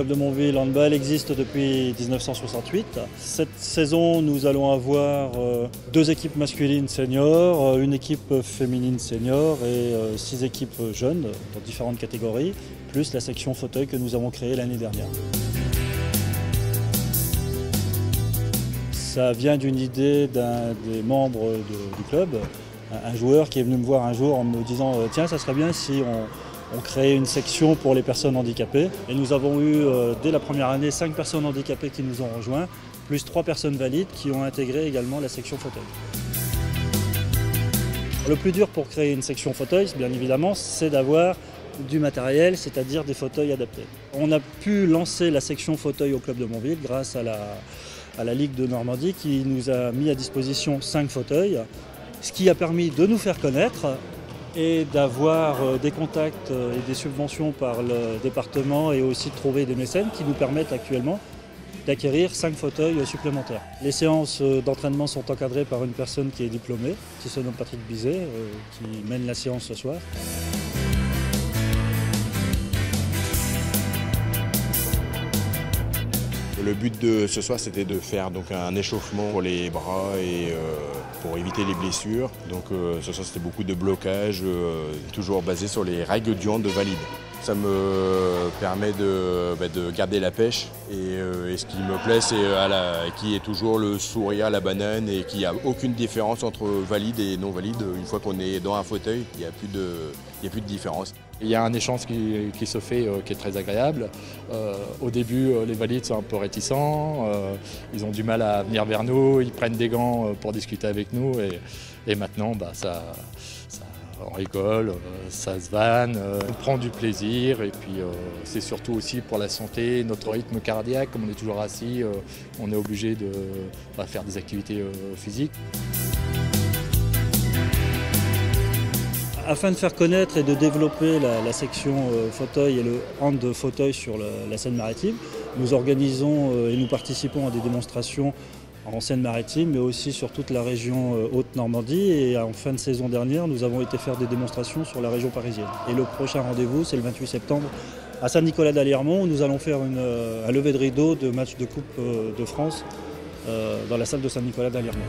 club de Montville Handball existe depuis 1968. Cette saison, nous allons avoir 2 équipes masculines seniors, une équipe féminine senior et 6 équipes jeunes dans différentes catégories, plus la section fauteuil que nous avons créée l'année dernière. Ça vient d'une idée d'un des membres du club, un joueur qui est venu me voir un jour en me disant « Tiens, ça serait bien si on crée une section pour les personnes handicapées ». Et nous avons eu, dès la première année, 5 personnes handicapées qui nous ont rejoints, plus 3 personnes valides qui ont intégré également la section fauteuil. Le plus dur pour créer une section fauteuil, bien évidemment, c'est d'avoir du matériel, c'est-à-dire des fauteuils adaptés. On a pu lancer la section fauteuil au club de Montville grâce à la Ligue de Normandie qui nous a mis à disposition 5 fauteuils, ce qui a permis de nous faire connaître et d'avoir des contacts et des subventions par le département et aussi de trouver des mécènes qui nous permettent actuellement d'acquérir 5 fauteuils supplémentaires. Les séances d'entraînement sont encadrées par une personne qui est diplômée, qui se nomme Patrick Bizet, qui mène la séance ce soir. Le but de ce soir, c'était de faire donc un échauffement pour les bras et pour éviter les blessures. Donc ce soir, c'était beaucoup de blocage, toujours basé sur les règles du hand valide. Ça me permet de garder la pêche et ce qui me plaît, c'est qui est toujours le sourire à la banane et qu'il n'y a aucune différence entre valide et non valide. Une fois qu'on est dans un fauteuil, il n'y a plus de différence. Il y a un échange qui se fait qui est très agréable. Au début, les valides sont un peu réticents, ils ont du mal à venir vers nous, ils prennent des gants pour discuter avec nous et maintenant on rigole, ça se vanne, on prend du plaisir et puis c'est surtout aussi pour la santé, notre rythme cardiaque, comme on est toujours assis, on est obligé de faire des activités physiques. Afin de faire connaître et de développer la section fauteuil et le hand fauteuil sur la Seine-Maritime, nous organisons et nous participons à des démonstrations en Seine-Maritime, mais aussi sur toute la région Haute-Normandie. Et en fin de saison dernière, nous avons été faire des démonstrations sur la région parisienne. Et le prochain rendez-vous, c'est le 28 septembre à Saint-Nicolas-d'Alliermont, où nous allons faire un lever de rideau de match de Coupe de France dans la salle de Saint-Nicolas-d'Alliermont.